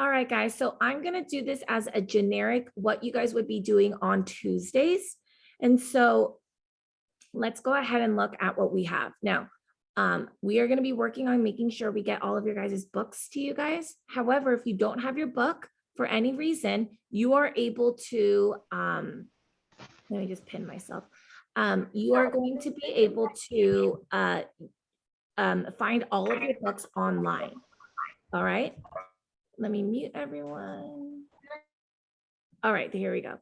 All right, guys. So I'm going to do this as a generic, what you guys would be doing on Tuesdays. And so let's go ahead and look at what we have. Now, we are going to be working on making sure we get all of your guys' books to you guys. However, if you don't have your book for any reason, you are able to, let me just pin myself. You are going to be able to find all of your books online. All right. Let me mute everyone. All right, here we go.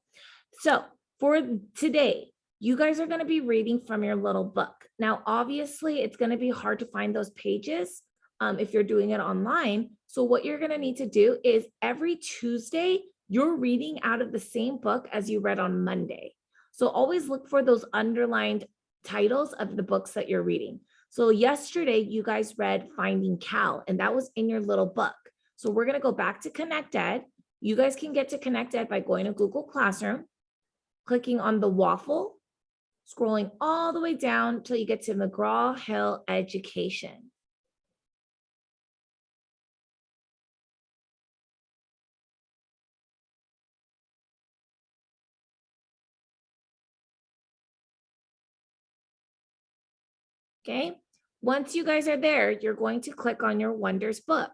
So for today, you guys are going to be reading from your little book. Now, obviously, it's going to be hard to find those pages if you're doing it online. So what you're going to need to do is every Tuesday, you're reading out of the same book as you read on Monday. So always look for those underlined titles of the books that you're reading. So yesterday, you guys read Finding Cal, and that was in your little book. So we're going to go back to Connect Ed. You guys can get to Connect Ed by going to Google Classroom, clicking on the waffle, scrolling all the way down until you get to McGraw-Hill Education. Okay, once you guys are there, you're going to click on your Wonders book.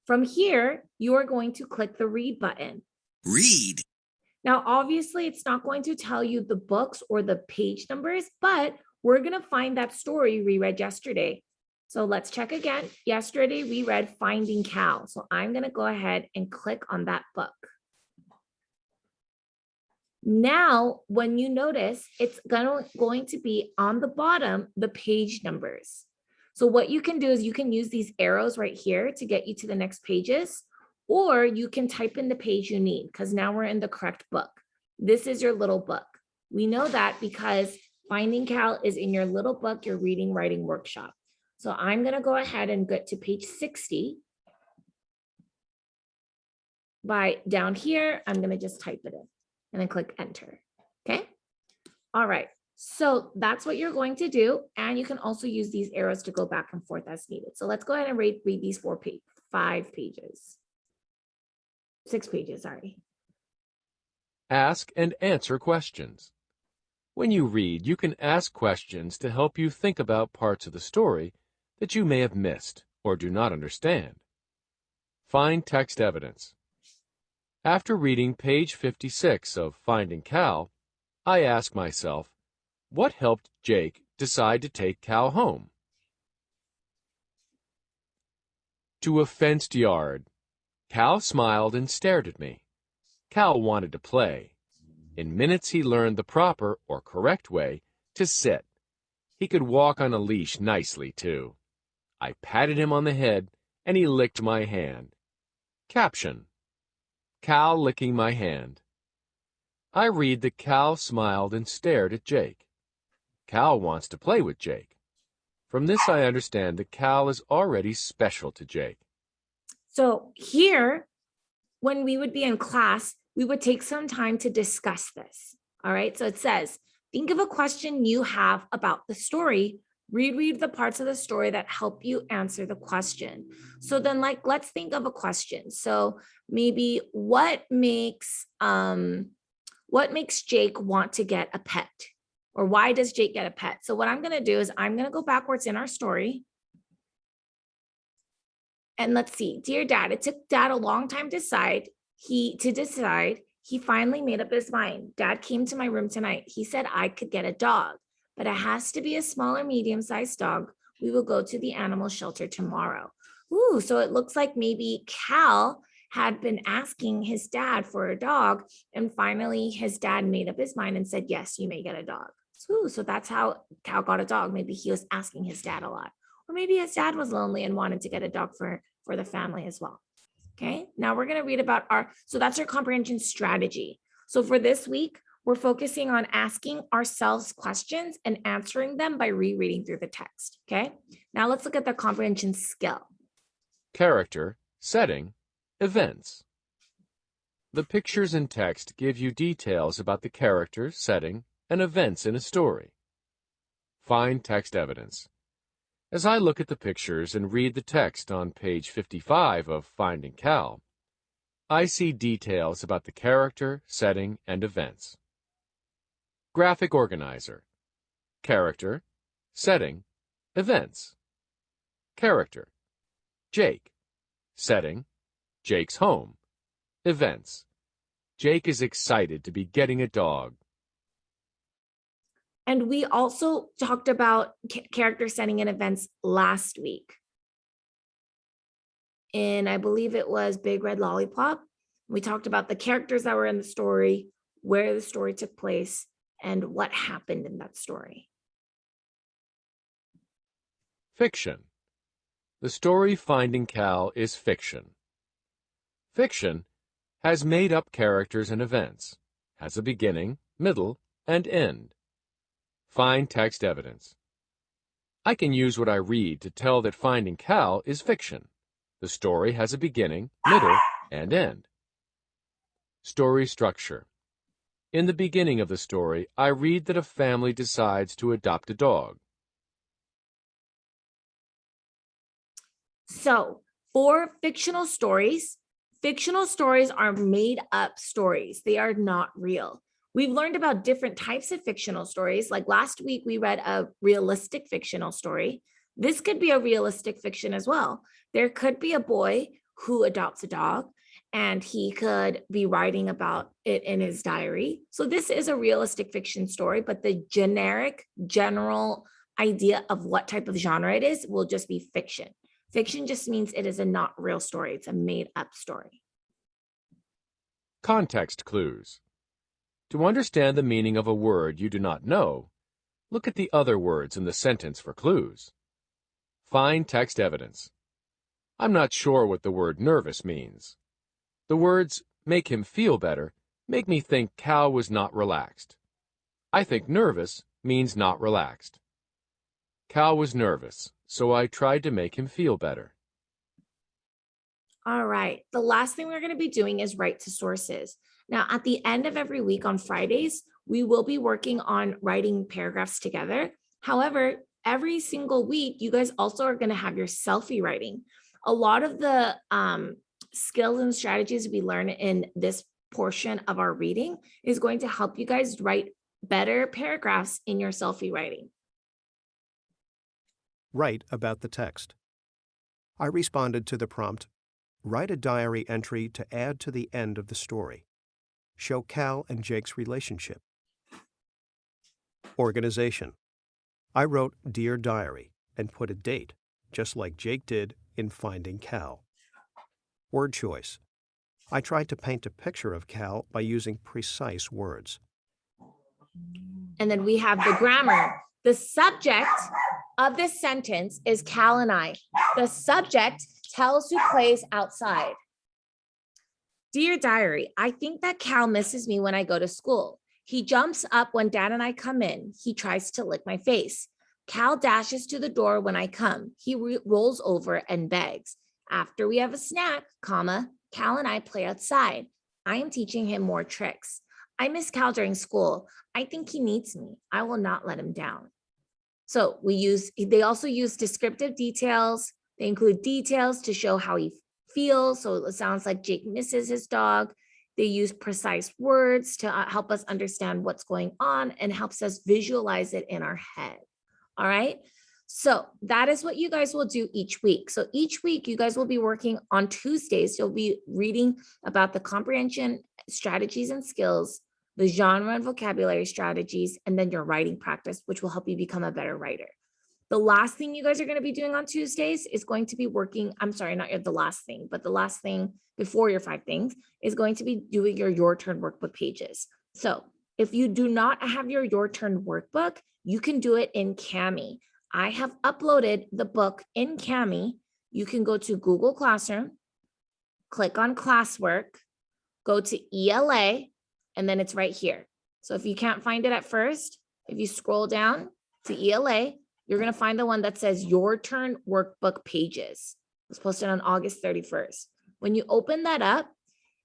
From here, you are going to click the Read button. Read. Now, obviously, it's not going to tell you the books or the page numbers, but we're going to find that story we read yesterday. So let's check again. Yesterday, we read Finding Cal. So I'm going to go ahead and click on that book. Now, when you notice, it's going to be on the bottom, the page numbers. So what you can do is you can use these arrows right here to get you to the next pages, or you can type in the page you need because now we're in the correct book. This is your little book. We know that because Finding Cal is in your little book, your reading, writing workshop. So I'm going to go ahead and get to page 60. By down here, I'm going to just type it in and then click enter. Okay. All right. So that's what you're going to do. And you can also use these arrows to go back and forth as needed. So let's go ahead and read these 5 pages. 6 pages, sorry. Ask and answer questions. When you read, you can ask questions to help you think about parts of the story that you may have missed or do not understand. Find text evidence. After reading page 56 of Finding Cal, I ask myself, what helped Jake decide to take Cal home? To a fenced yard. Cal smiled and stared at me. Cal wanted to play. In minutes he learned the proper or correct way to sit. He could walk on a leash nicely, too. I patted him on the head, and he licked my hand. Caption: Cal licking my hand. I read that Cal smiled and stared at Jake. Cal wants to play with Jake. From this I understand that Cal is already special to Jake. So here, when we would be in class, we would take some time to discuss this. All right. So it says, think of a question you have about the story. Reread the parts of the story that help you answer the question. So then, let's think of a question. So maybe what makes Jake want to get a pet? Or why does Jake get a pet? So what I'm going to do is I'm going to go backwards in our story. And let's see, dear Dad, it took Dad a long time to decide. He finally made up his mind. Dad came to my room tonight. He said I could get a dog, but it has to be a small or medium-sized dog. We will go to the animal shelter tomorrow. Ooh, so it looks like maybe Cal had been asking his dad for a dog, and finally his dad made up his mind and said, yes, you may get a dog. Ooh, so that's how Cal got a dog. Maybe he was asking his dad a lot. Or maybe his dad was lonely and wanted to get a dog for the family as well. Okay, now we're going to read about so that's our comprehension strategy. So for this week, we're focusing on asking ourselves questions and answering them by rereading through the text. Okay, now let's look at the comprehension skill. Character, setting, events. The pictures and text give you details about the character, setting, and events in a story. Find text evidence. As I look at the pictures and read the text on page 55 of Finding Cal, I see details about the character, setting, and events. Graphic organizer. Character, setting, events. Character. Jake. Setting. Jake's home. Events. Jake is excited to be getting a dog. And we also talked about character setting and events last week. And I believe it was Big Red Lollipop. We talked about the characters that were in the story, where the story took place, and what happened in that story. Fiction. The story Finding Cal is fiction. Fiction has made-up characters and events, has a beginning, middle, and end. Find text evidence. I can use what I read to tell that Finding Cal is fiction. The story has a beginning, middle, and end. Story structure. In the beginning of the story, I read that a family decides to adopt a dog. So for fictional stories are made up stories. They are not real. We've learned about different types of fictional stories. Like last week, we read a realistic fictional story. This could be a realistic fiction as well. There could be a boy who adopts a dog, and he could be writing about it in his diary. So this is a realistic fiction story, but the general idea of what type of genre it is will just be fiction. Fiction just means it is a not real story. It's a made up story. Context clues. To understand the meaning of a word you do not know, look at the other words in the sentence for clues. Find text evidence. I'm not sure what the word nervous means. The words make him feel better make me think Cal was not relaxed. I think nervous means not relaxed. Cal was nervous, so I tried to make him feel better. All right. The last thing we're going to be doing is write to sources. Now, at the end of every week on Fridays, we will be working on writing paragraphs together. However, every single week, you guys also are going to have your selfie writing. A lot of the skills and strategies we learn in this portion of our reading is going to help you guys write better paragraphs in your selfie writing. Write about the text. I responded to the prompt, write a diary entry to add to the end of the story. Show Cal and Jake's relationship. Organization. I wrote Dear Diary and put a date, just like Jake did in Finding Cal. Word choice. I tried to paint a picture of Cal by using precise words. And then we have the grammar. The subject of this sentence is Cal and I. The subject tells who plays outside. Dear Diary, I think that Cal misses me when I go to school. He jumps up when Dad and I come in. He tries to lick my face. Cal dashes to the door when I come. He rolls over and begs. After we have a snack, Cal and I play outside. I am teaching him more tricks. I miss Cal during school. I think he needs me. I will not let him down. So they also use descriptive details. They include details to show how he feels. So it sounds like Jake misses his dog. They use precise words to help us understand what's going on and helps us visualize it in our head. All right. So that is what you guys will do each week. So each week you guys will be working on Tuesdays. You'll be reading about the comprehension strategies and skills, the genre and vocabulary strategies, and then your writing practice, which will help you become a better writer. The last thing you guys are going to be doing on Tuesdays is going to be working, I'm sorry, not the last thing, but the last thing before your 5 things is going to be doing your turn workbook pages. So if you do not have your turn workbook, you can do it in Kami. I have uploaded the book in Kami. You can go to Google Classroom, click on classwork, go to ELA, and then it's right here. So if you can't find it at first, if you scroll down to ELA, you're going to find the one that says Your Turn Workbook Pages. It was posted on August 31st. When you open that up,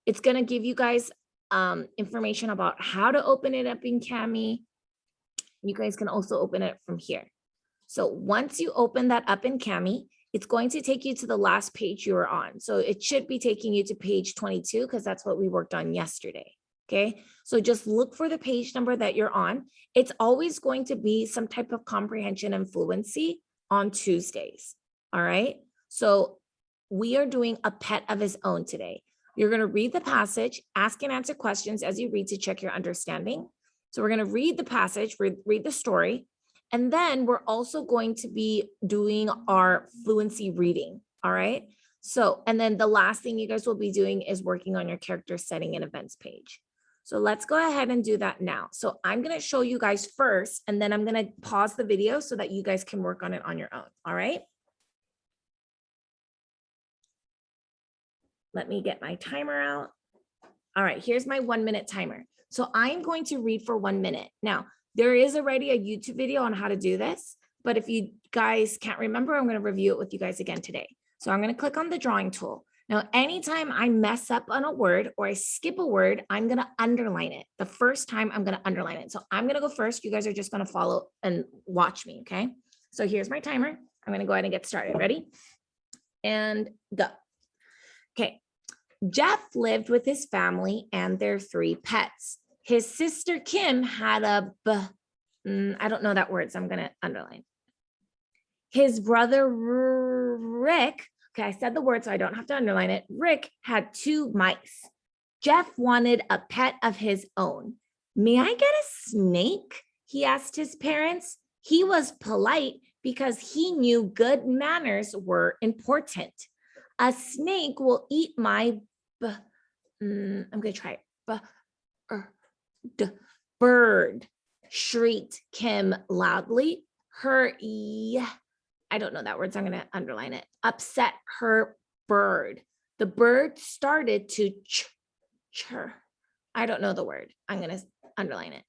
it's going to give you guys information about how to open it up in Kami. You guys can also open it from here. So once you open that up in Kami, it's going to take you to the last page you were on. So it should be taking you to page 22 because that's what we worked on yesterday. Okay, so just look for the page number that you're on. It's always going to be some type of comprehension and fluency on Tuesdays. All right, so we are doing a pet of his own today. You're going to read the passage, ask and answer questions as you read to check your understanding. So we're going to read the passage, read the story, and then we're also going to be doing our fluency reading. All right, so and then the last thing you guys will be doing is working on your character setting and events page. So let's go ahead and do that now. So I'm going to show you guys first, and then I'm going to pause the video so that you guys can work on it on your own. All right. Let me get my timer out. All right, here's my 1 minute timer. So I'm going to read for 1 minute. Now, there is already a YouTube video on how to do this, but if you guys can't remember, I'm going to review it with you guys again today. So I'm going to click on the drawing tool. Now, anytime I mess up on a word or I skip a word, I'm going to underline it. The first time I'm going to underline it. So I'm going to go first. You guys are just going to follow and watch me, okay? So here's my timer. I'm going to go ahead and get started. Ready? And go. Okay. Jeff lived with his family and their 3 pets. His sister Kim had I don't know that word, so I'm going to underline. His brother Rick, okay, I said the word, so I don't have to underline it. Rick had 2 mice. Jeff wanted a pet of his own. May I get a snake? He asked his parents. He was polite because he knew good manners were important. A snake will eat my I'm going to try it. Bird, shrieked Kim loudly. I don't know that word, so I'm going to underline it. Upset her bird. The bird started to chirp. I don't know the word. I'm going to underline it.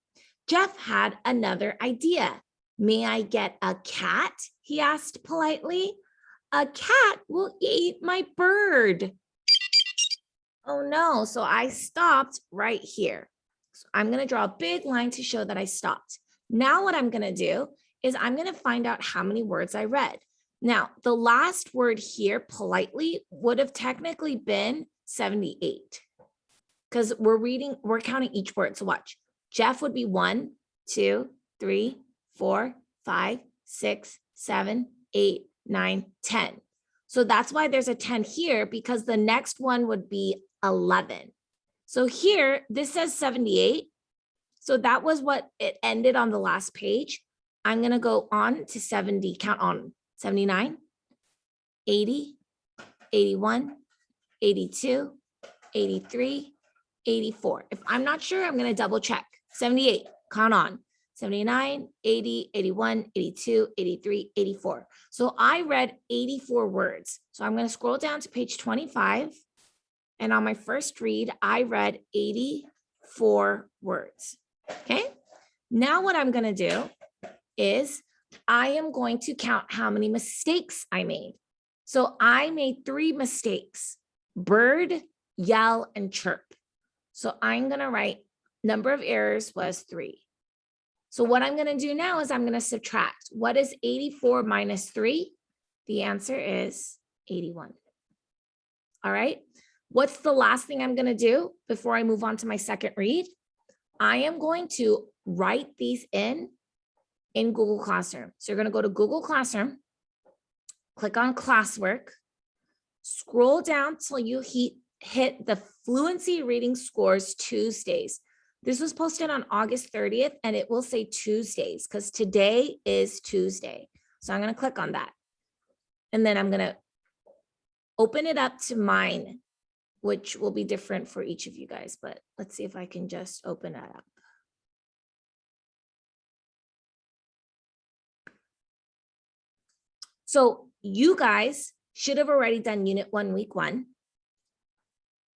Jeff had another idea. May I get a cat? He asked politely. A cat will eat my bird. Oh no, so I stopped right here. So I'm going to draw a big line to show that I stopped. Now what I'm going to do is I'm going to find out how many words I read. Now, the last word here, politely, would have technically been 78 because we're counting each word. So watch. Jeff would be 1, 2, 3, 4, 5, 6, 7, 8, 9, 10. So that's why there's a 10 here because the next one would be 11. So here, this says 78. So that was what it ended on the last page. I'm going to go on to 70, count on 79, 80, 81, 82, 83, 84. If I'm not sure, I'm going to double check. 78, count on. 79, 80, 81, 82, 83, 84. So I read 84 words. So I'm going to scroll down to page 25. And on my first read, I read 84 words. Okay. Now what I'm going to do is I am going to count how many mistakes I made. So I made 3 mistakes: bird, yell, and chirp. So I'm going to write number of errors was 3. So what I'm going to do now is I'm going to subtract. What is 84 minus 3? The answer is 81. All right. What's the last thing I'm going to do before I move on to my second read? I am going to write these in Google Classroom. So you're going to go to Google Classroom, click on classwork, scroll down till you hit the Fluency Reading Scores Tuesdays. This was posted on August 30th, and it will say Tuesdays because today is Tuesday. So I'm going to click on that. And then I'm going to open it up to mine, which will be different for each of you guys. But let's see if I can just open that up. So you guys should have already done Unit 1, Week 1.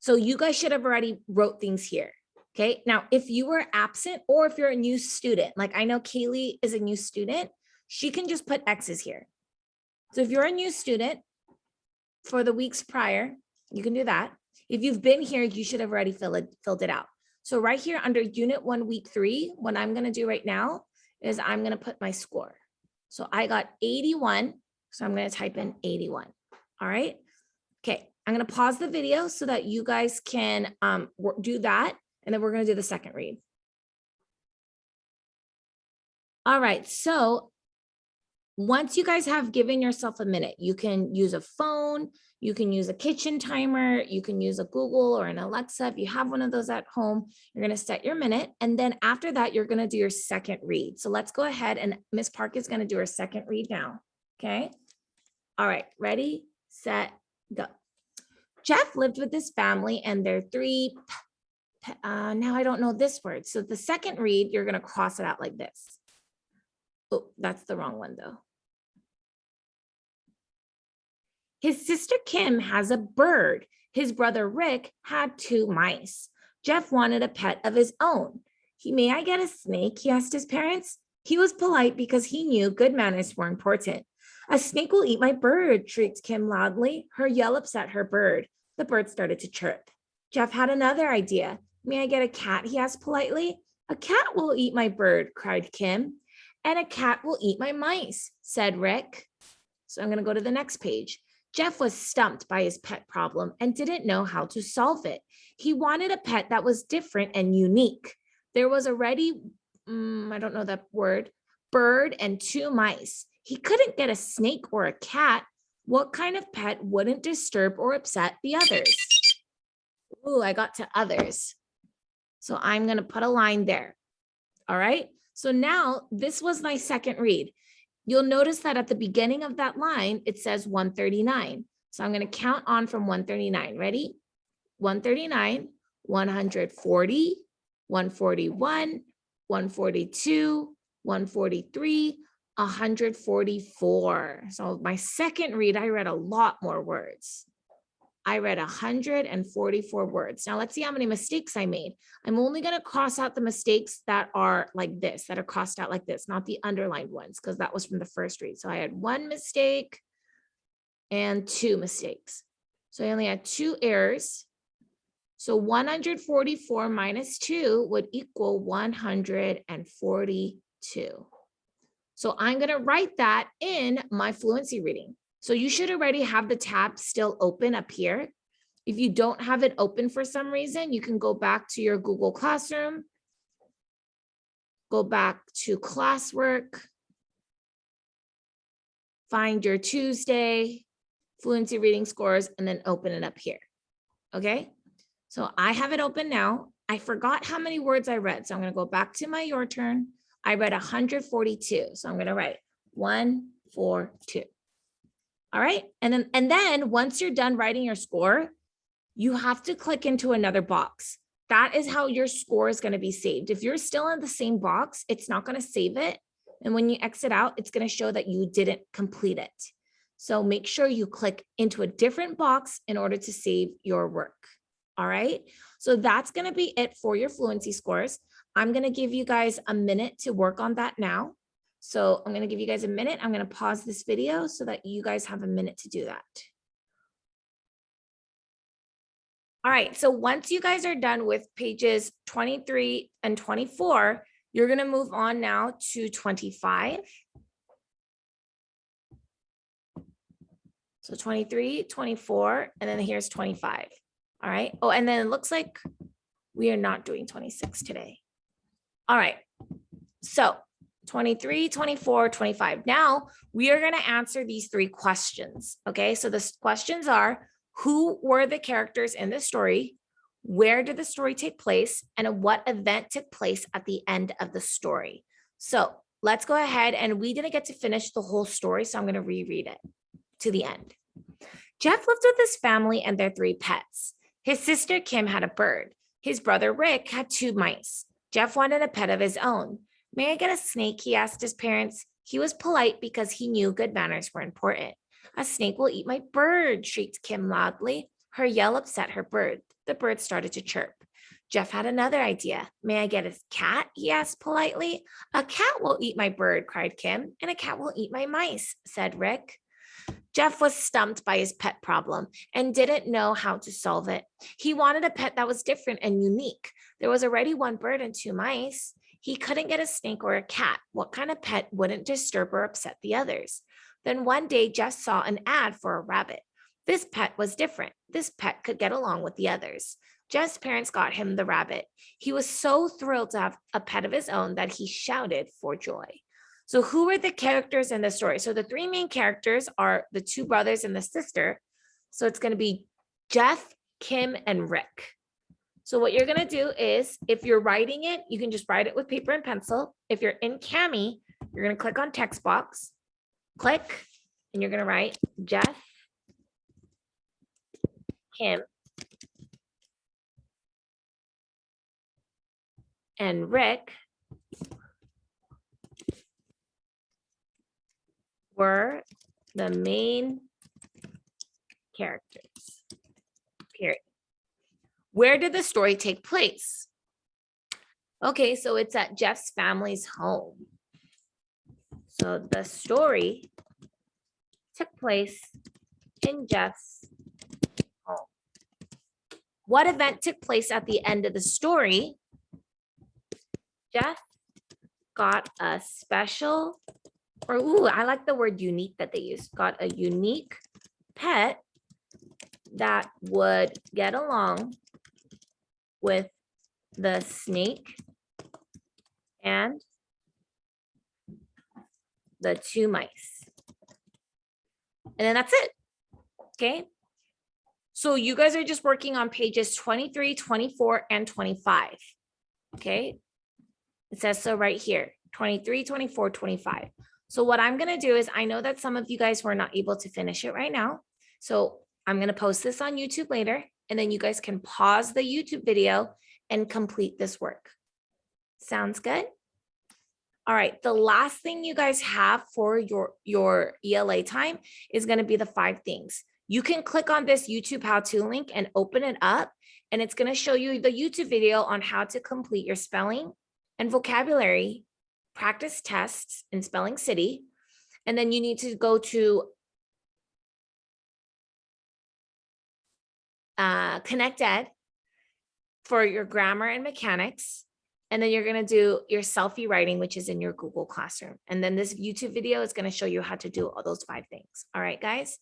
So you guys should have already wrote things here. Okay, now if you were absent or if you're a new student, like I know Kaylee is a new student, she can just put X's here. So if you're a new student for the weeks prior, you can do that. If you've been here, you should have already filled it out. So right here under Unit 1, Week 3, what I'm going to do right now is I'm going to put my score. So I got 81. So I'm going to type in 81. All right. Okay. I'm going to pause the video so that you guys can do that. And then we're going to do the second read. All right. So once you guys have given yourself a minute, you can use a phone, you can use a kitchen timer, you can use a Google or an Alexa. If you have one of those at home, you're going to set your minute. And then after that, you're going to do your second read. So let's go ahead, and Miss Park is going to do her second read now. Okay. All right. Ready, set, go. Jeff lived with his family and their three, now I don't know this word. So the second read, you're going to cross it out like this. Oh, that's the wrong one though. His sister Kim has a bird. His brother Rick had 2 mice. Jeff wanted a pet of his own. May I get a snake? He asked his parents. He was polite because he knew good manners were important. A snake will eat my bird, shrieked Kim loudly. Her yell upset her bird. The bird started to chirp. Jeff had another idea. May I get a cat? He asked politely. A cat will eat my bird, cried Kim. And a cat will eat my mice, said Rick. So I'm going to go to the next page. Jeff was stumped by his pet problem and didn't know how to solve it. He wanted a pet that was different and unique. There was already, I don't know that word, bird and 2 mice. He couldn't get a snake or a cat. What kind of pet wouldn't disturb or upset the others? Ooh, I got to others. So I'm going to put a line there. All right. So now this was my second read. You'll notice that at the beginning of that line, it says 139. So I'm going to count on from 139. Ready? 139, 140, 141, 142, 143, 144. So my second read, I read a lot more words. I read 144 words. Now let's see how many mistakes I made. I'm only going to cross out the mistakes that are like this, that are crossed out like this, not the underlined ones, because that was from the first read. So I had 1 mistake and 2 mistakes. So I only had 2 errors. So 144 minus 2 would equal 142. So I'm going to write that in my fluency reading. So you should already have the tab still open up here. If you don't have it open for some reason, you can go back to your Google Classroom, go back to classwork, find your Tuesday, fluency reading scores, and then open it up here. Okay, so I have it open now. I forgot how many words I read. So I'm going to go back to my your turn. I read 142. So I'm going to write 142. All right. And then once you're done writing your score, you have to click into another box. That is how your score is going to be saved. If you're still in the same box, it's not going to save it. And when you exit out, it's going to show that you didn't complete it. So make sure you click into a different box in order to save your work. All right. So that's going to be it for your fluency scores. I'm going to give you guys a minute to work on that now. So I'm going to give you guys a minute. I'm going to pause this video so that you guys have a minute to do that. All right. So once you guys are done with pages 23 and 24, you're going to move on now to 25. So 23, 24, and then here's 25. All right. Oh, and then it looks like we are not doing 26 today. All right. So 23, 24, 25. Now we are going to answer these 3 questions. Okay. So the questions are, who were the characters in the story? Where did the story take place? And what event took place at the end of the story? So let's go ahead, and we didn't get to finish the whole story. So I'm going to reread it to the end. Jeff lived with his family and their 3 pets. His sister Kim had a bird. His brother Rick had 2 mice. Jeff wanted a pet of his own. May I get a snake? He asked his parents. He was polite because he knew good manners were important. A snake will eat my bird, shrieked Kim loudly. Her yell upset her bird. The bird started to chirp. Jeff had another idea. May I get a cat? He asked politely. A cat will eat my bird, cried Kim. And a cat will eat my mice, said Rick. Jeff was stumped by his pet problem and didn't know how to solve it. He wanted a pet that was different and unique. There was already 1 bird and 2 mice. He couldn't get a snake or a cat. What kind of pet wouldn't disturb or upset the others? Then one day, Jeff saw an ad for a rabbit. This pet was different. This pet could get along with the others. Jeff's parents got him the rabbit. He was so thrilled to have a pet of his own that he shouted for joy. So who are the characters in the story? So the three main characters are the two brothers and the sister. So it's going to be Jeff, Kim, and Rick. So what you're going to do is, if you're writing it, you can just write it with paper and pencil. If you're in Cami, you're going to click on text box, click, and you're going to write Jeff, Kim, and Rick were the main characters, period. Where did the story take place? Okay, so it's at Jeff's family's home. So the story took place in Jeff's home. What event took place at the end of the story? Jeff got a special, or ooh, I like the word unique that they used, got a unique pet that would get along with the snake and the two mice. And then that's it. Okay. So you guys are just working on pages 23, 24, and 25. Okay. It says so right here, 23, 24, 25. So what I'm going to do is, I know that some of you guys were not able to finish it right now. So I'm going to post this on YouTube later, and then you guys can pause the YouTube video and complete this work. Sounds good? All right. The last thing you guys have for your ELA time is going to be the 5 things. You can click on this YouTube how-to link and open it up, and it's going to show you the YouTube video on how to complete your spelling and vocabulary practice tests in Spelling City. And then you need to go to Connect Ed for your grammar and mechanics. And then you're going to do your selfie writing, which is in your Google Classroom. And then this YouTube video is going to show you how to do all those 5 things. All right, guys.